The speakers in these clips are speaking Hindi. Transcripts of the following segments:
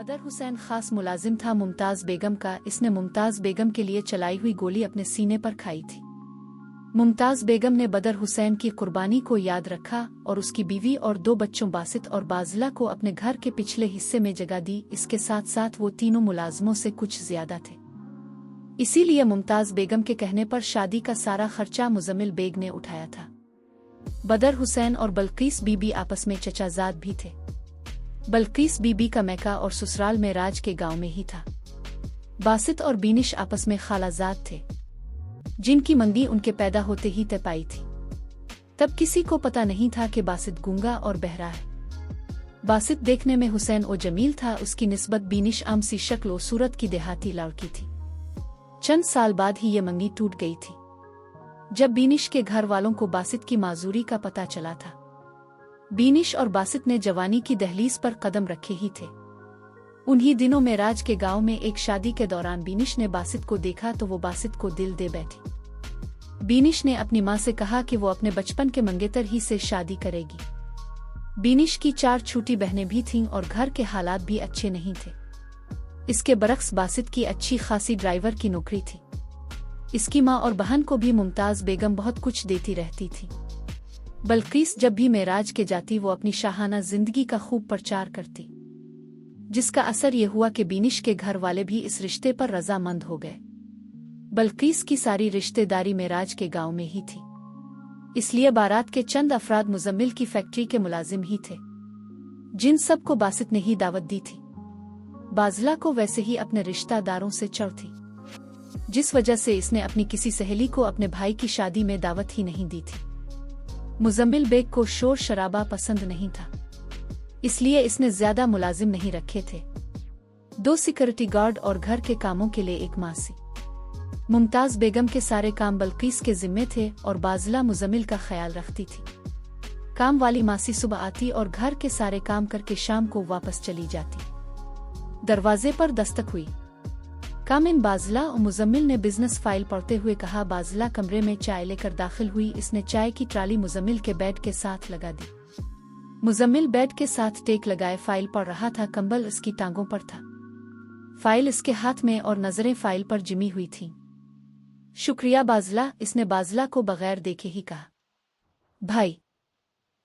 बदर हुसैन खास मुलाजिम था मुमताज़ बेगम का। इसने मुमताज़ बेगम के लिए चलाई हुई गोली अपने सीने पर खाई थी। मुमताज़ बेगम ने बदर हुसैन की कुर्बानी को याद रखा और उसकी बीवी और 2 बच्चों बासित और बाज़ला को अपने घर के पिछले हिस्से में जगह दी। इसके साथ साथ वो तीनों मुलाजमों से कुछ ज्यादा थे, इसीलिए मुमताज़ बेगम के कहने पर शादी का सारा खर्चा मुजम्मिल बेग ने उठाया था। बदर हुसैन और बल्कीस बीबी आपस में चचाजाद भी थे। बल्कीस बीबी का मैका और ससुराल में राज के गांव में ही था। बासित और बीनिश आपस में खालाजाद थे, जिनकी मंगी उनके पैदा होते ही तय पाई थी। तब किसी को पता नहीं था कि बासित गूंगा और बहरा है। बासित देखने में हुसैन ओ जमील था, उसकी निस्बत बीनिश आम सी शक्ल व सूरत की देहाती लड़की थी। चंद साल बाद ही ये मंगी टूट गई थी, जब बीनिश के घर वालों को बासित की माजूरी का पता चला था। बीनिश और बासित ने जवानी की दहलीज पर कदम रखे ही थे। उन्हीं दिनों में राज के गांव में एक शादी के दौरान बीनिश ने बासित को देखा तो वो बासित को दिल दे बैठी। बीनिश ने अपनी मां से कहा कि वो अपने बचपन के मंगेतर ही से शादी करेगी। बीनिश की 4 छोटी बहनें भी थीं और घर के हालात भी अच्छे नहीं थे। इसके बरक्स बासित की अच्छी खासी ड्राइवर की नौकरी थी। इसकी माँ और बहन को भी मुमताज़ बेगम बहुत कुछ देती रहती थी। बल्कीस जब भी मेराज के जाती वो अपनी शाहाना जिंदगी का खूब प्रचार करती, जिसका असर ये हुआ कि बीनिश के घर वाले भी इस रिश्ते पर रजामंद हो गए। बल्कीस की सारी रिश्तेदारी मेराज के गांव में ही थी, इसलिए बारात के चंद अफराद मुजम्मिल की फैक्ट्री के मुलाजिम ही थे, जिन सबको बासित ने ही दावत दी थी। बाज़ला को वैसे ही अपने रिश्तेदारों से चढ़ थी, जिस वजह से इसने अपनी किसी सहेली को अपने भाई की शादी में दावत ही नहीं दी थी। मुजम्मिल बेग को शोर शराबा पसंद नहीं था, इसलिए इसने ज्यादा मुलाजिम नहीं रखे थे। 2 सिक्योरिटी गार्ड और घर के कामों के लिए एक मासी। मुमताज़ बेगम के सारे काम बल्कीस के जिम्मे थे और बाज़ला मुजम्मिल का ख्याल रखती थी। काम वाली मासी सुबह आती और घर के सारे काम करके शाम को वापस चली जाती। दरवाजे पर दस्तक हुई। कामिन बाज़ला और मुजम्मिल ने बिजनेस फाइल पढ़ते हुए कहा। बाज़ला कमरे में चाय लेकर दाखिल हुई। इसने चाय की ट्राली मुजम्मिल के बेड के साथ लगा दी। मुजम्मिल बेड के साथ टेक लगाए फाइल पढ़ रहा था। कंबल इसकी टांगों पर था, फाइल इसके हाथ में और नजरें फाइल पर जिमी हुई थीं। शुक्रिया बाज़ला, इसने बाज़ला को बगैर देखे ही कहा। भाई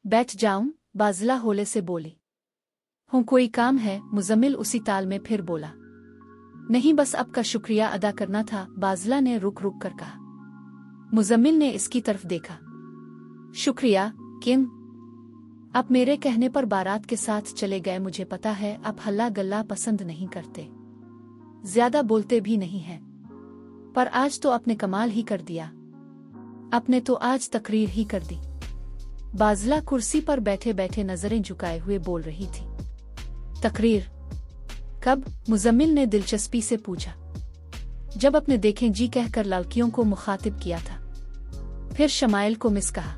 बैठ जाऊं? बाज़ला होले से बोली। हूँ, कोई काम है? मुजम्मिल उसी ताल में फिर बोला। नहीं, बस आपका शुक्रिया अदा करना था, बाज़ला ने रुक रुक कर कहा। मुजम्मिल ने इसकी तरफ देखा। शुक्रिया किन? आप मेरे कहने पर बारात के साथ चले गए। मुझे पता है आप हल्ला गल्ला पसंद नहीं करते, ज्यादा बोलते भी नहीं हैं, पर आज तो आपने कमाल ही कर दिया। आपने तो आज तकरीर ही कर दी। बाज़ला कुर्सी पर बैठे बैठे नजरें झुकाए हुए बोल रही थी। तकरीर कब? मुजम्मिल ने दिलचस्पी से पूछा। जब अपने देखें जी कहकर लड़कियों को मुखातिब किया था। फिर शमाइल को मिस कहा।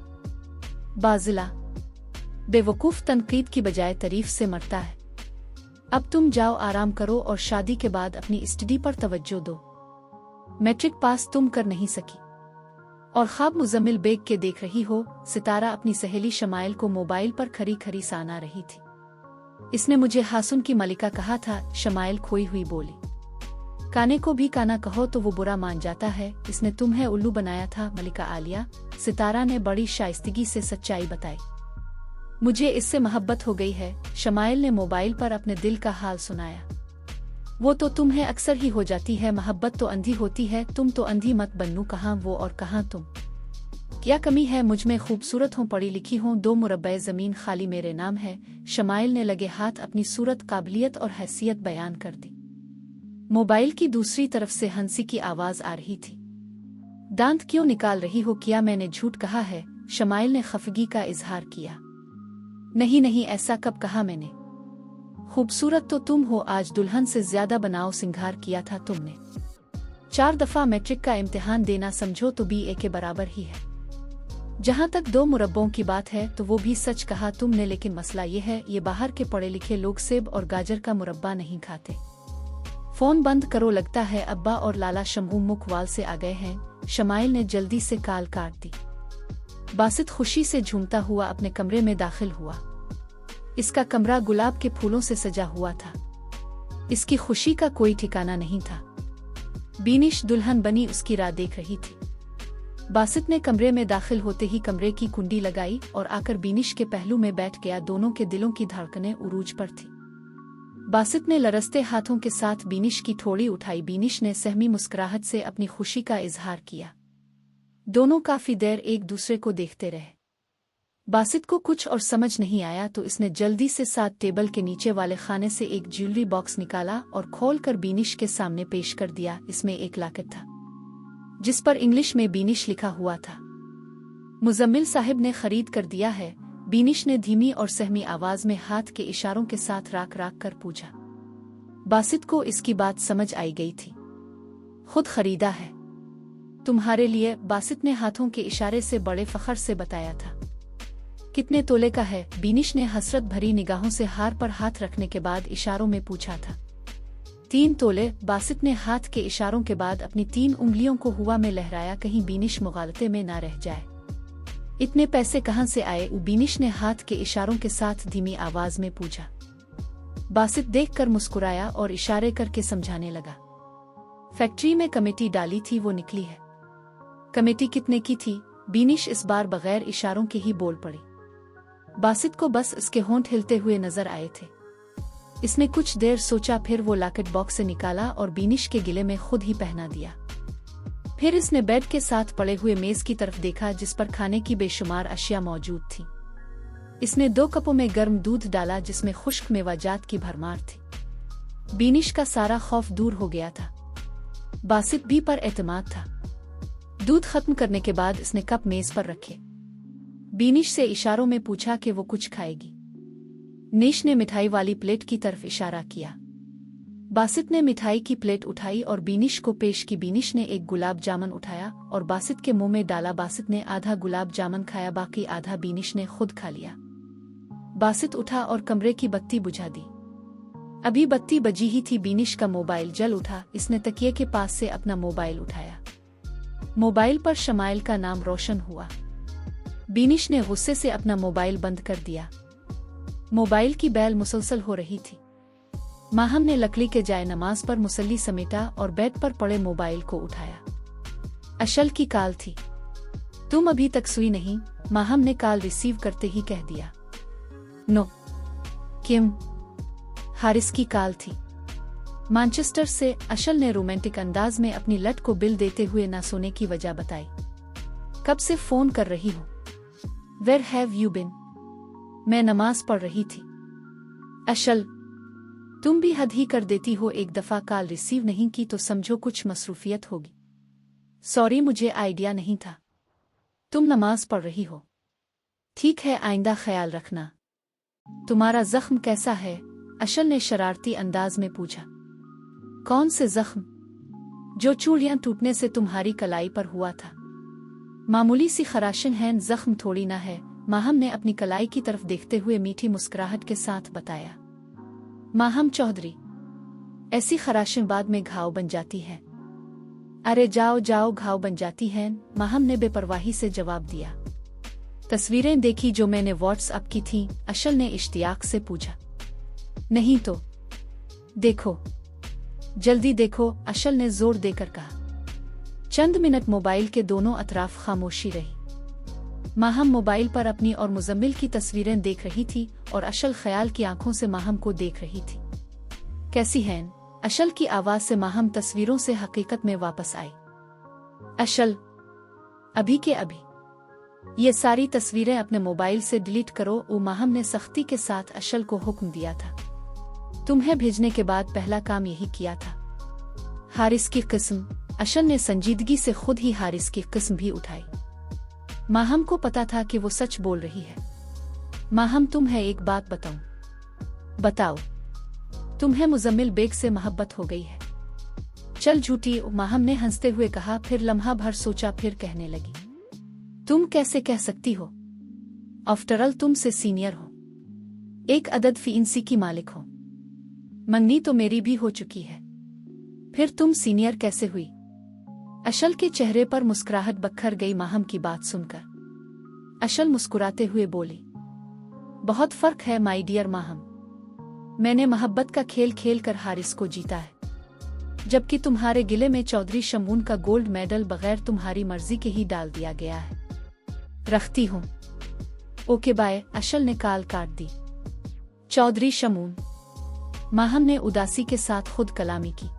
बाज़ला बेवकूफ तनकीद की बजाय तारीफ से मरता है। अब तुम जाओ, आराम करो और शादी के बाद अपनी स्टडी पर तवज्जो दो। मैट्रिक पास तुम कर नहीं सकी और ख्वाब मुजम्मिल बेग के देख रही हो। सितारा अपनी सहेली शमाइल को मोबाइल पर खरी खरी साना रही थी। इसने मुझे हासुन की मलिका कहा था, शमाइल खोई हुई बोली। काने को भी काना कहो तो वो बुरा मान जाता है। इसने तुम्हें उल्लू बनाया था मलिका आलिया, सितारा ने बड़ी शाइस्तगी से सच्चाई बताई। मुझे इससे मोहब्बत हो गई है। शमाइल ने मोबाइल पर अपने दिल का हाल सुनाया। वो तो तुम्हें अक्सर ही हो जाती है, मोहब्बत तो अंधी होती है। तुम तो अंधी मत बनू, कहाँ वो और कहाँ तुम। क्या कमी है मुझ में? खूबसूरत हूँ, पढ़ी लिखी हूँ, 2 मुरब्बे ज़मीन खाली मेरे नाम है। शमाइल ने लगे हाथ अपनी सूरत, काबिलियत और हैसियत बयान कर दी। मोबाइल की दूसरी तरफ से हंसी की आवाज आ रही थी। दांत क्यों निकाल रही हो? क्या मैंने झूठ कहा है? शमाइल ने खफगी का इजहार किया। नहीं नहीं, ऐसा कब कहा मैंने? खूबसूरत तो तुम हो, आज दुल्हन से ज्यादा बनाओ सिंगार किया था तुमने। 4 दफा मैट्रिक का इम्तिहान देना समझो तो BA के बराबर ही है। जहाँ तक 2 मुरब्बों की बात है तो वो भी सच कहा तुमने, लेकिन मसला ये है, ये बाहर के पढ़े लिखे लोग सेब और गाजर का मुरब्बा नहीं खाते। फोन बंद करो, लगता है अब्बा और लाला शम्भू मुखवाल से आ गए हैं। शमाइल ने जल्दी से काल काट दी। बासित खुशी से झूमता हुआ अपने कमरे में दाखिल हुआ। इसका कमरा गुलाब के फूलों से सजा हुआ था। इसकी खुशी का कोई ठिकाना नहीं था। बीनिश दुल्हन बनी उसकी राह देख रही थी। बासित ने कमरे में दाखिल होते ही कमरे की कुंडी लगाई और आकर बीनिश के पहलू में बैठ गया। दोनों के दिलों की धड़कनें उरूज पर थी। बासित ने लरसते हाथों के साथ बीनिश की ठोड़ी उठाई। बीनिश ने सहमी मुस्कुराहट से अपनी खुशी का इजहार किया। दोनों काफी देर एक दूसरे को देखते रहे। बासित को कुछ और समझ नहीं आया तो इसने जल्दी से साथ टेबल के नीचे वाले खाने से एक ज्वेलरी बॉक्स निकाला और खोलकर बीनिश के सामने पेश कर दिया। इसमें एक लॉकेट था जिस पर इंग्लिश में बीनिश लिखा हुआ था। मुजम्मिल साहिब ने खरीद कर दिया है, बीनिश ने धीमी और सहमी आवाज में हाथ के इशारों के साथ राख राख कर पूछा। बासित को इसकी बात समझ आई गई थी। खुद खरीदा है तुम्हारे लिए, बासित ने हाथों के इशारे से बड़े फख्र से बताया था। कितने तोले का है? बीनिश ने हसरत भरी निगाहों से हार पर हाथ रखने के बाद इशारों में पूछा था। 3 तोले। बासित ने हाथ के इशारों के बाद अपनी 3 उंगलियों को हवा में लहराया, कहीं बीनिश मुगालते में ना रह जाए। इतने पैसे कहाँ से आए? बीनिश ने हाथ के इशारों के साथ धीमी आवाज में पूछा। बासित देखकर मुस्कुराया और इशारे करके समझाने लगा। फैक्ट्री में कमेटी डाली थी, वो निकली है। कमेटी कितने की थी? बीनिश इस बार बगैर इशारों के ही बोल पड़ी। बासित को बस इसके होंठ हिलते हुए नजर आए थे। इसने कुछ देर सोचा, फिर वो लॉकेट बॉक्स से निकाला और बीनिश के गिले में खुद ही पहना दिया। फिर इसने बेड के साथ पड़े हुए मेज की तरफ देखा जिस पर खाने की बेशुमार अशिया मौजूद थी। इसने 2 कपों में गर्म दूध डाला जिसमें खुश्क मेवाजात की भरमार थी। बीनिश का सारा खौफ दूर हो गया था। बासित भी पर एतमाद था। दूध खत्म करने के बाद इसने कप मेज पर रखे। बीनिश से इशारों में पूछा कि वो कुछ खाएगी। निश ने मिठाई वाली प्लेट की तरफ इशारा किया। बासित ने मिठाई की प्लेट उठाई और बीनिश को पेश की। बीनिश ने एक गुलाब जामुन उठाया और बासित के मुंह में डाला। बासित ने आधा गुलाब जामुन खाया, बाकी आधा बीनिश ने खुद खा लिया। बासित उठा और कमरे की बत्ती बुझा दी। अभी बत्ती बजी ही थी, बीनिश का मोबाइल जल उठा। इसने तकिए के पास से अपना मोबाइल उठाया। मोबाइल पर शमाइल का नाम रोशन हुआ। बीनिश ने गुस्से से अपना मोबाइल बंद कर दिया। मोबाइल की बैल मुसलसल हो रही थी। माहम ने लकड़ी के जाए नमाज पर मुसल्ली समेटा और बेड पर पड़े मोबाइल को उठाया। अशल की कॉल थी। तुम अभी तक सोई नहीं? माहम ने कॉल रिसीव करते ही कह दिया। नो। किम? हारिस की कॉल थी। मैनचेस्टर से। अशल ने रोमांटिक अंदाज में अपनी लट को बिल देते हुए ना सोने की वजह बताई। कब से फोन कर रही हो? Where have you been? मैं नमाज पढ़ रही थी। अशल, तुम भी हद ही कर देती हो। एक दफा कॉल रिसीव नहीं की तो समझो कुछ मसरूफियत होगी। सॉरी, मुझे आइडिया नहीं था। तुम नमाज पढ़ रही हो। ठीक है, आइंदा ख्याल रखना। तुम्हारा जख्म कैसा है? अशल ने शरारती अंदाज में पूछा। कौन से जख्म? जो चूड़ियां टूटने से तुम्हारी कलाई पर हुआ था। मामूली सी खराशन है, जख्म थोड़ी ना है। माहम ने अपनी कलाई की तरफ देखते हुए मीठी मुस्कुराहट के साथ बताया। माहम चौधरी, ऐसी खराशन बाद में घाव बन जाती है। अरे जाओ जाओ, घाव बन जाती है, माहम ने बेपरवाही से जवाब दिया। तस्वीरें देखी जो मैंने व्हाट्सएप की थी? अशल ने इश्तियाक से पूछा। नहीं तो देखो, जल्दी देखो, अशल ने जोर देकर कहा। चंद मिनट मोबाइल के दोनों अतराफ खामोशी रही। माहम मोबाइल पर अपनी और मुजम्मिल की तस्वीरें देख रही थी और अशल ख्याल की आंखों से माहम को देख रही थी। कैसी हैं? अशल की आवाज से माहम तस्वीरों से हकीकत में वापस आई। अशल, अभी के अभी ये सारी तस्वीरें अपने मोबाइल से डिलीट करो। वो माहम ने सख्ती के साथ अशल को हुक्म दिया था। तुम्हें भेजने के बाद पहला काम यही किया था। हारिस की किस्म? अशल ने संजीदगी से खुद ही हारिस की किस्म भी उठाई। माहम को पता था कि वो सच बोल रही है। माहम, तुम्हें एक बात बताऊं? बताओ। तुम्हें मुजम्मिल बेग से मोहब्बत हो गई है। चल झूठी, माहम ने हंसते हुए कहा। फिर लम्हा भर सोचा, फिर कहने लगी। तुम कैसे कह सकती हो? आफ्टर ऑल तुमसे सीनियर हो, एक अदद फीएंसी की मालिक हो। मंगनी तो मेरी भी हो चुकी है, फिर तुम सीनियर कैसे हुई? अशल के चेहरे पर मुस्कुराहट बखर गई माहम की बात सुनकर। अशल मुस्कुराते हुए बोली, बहुत फर्क है माई डियर माहम। मैंने मोहब्बत का खेल खेल कर हारिस को जीता है, जबकि तुम्हारे गिले में चौधरी शमून का गोल्ड मेडल बगैर तुम्हारी मर्जी के ही डाल दिया गया है। रखती हूँ। Okay bye. अशल ने काल काट दी। चौधरी शमून। माहन ने उदासी के साथ खुद कलामी की।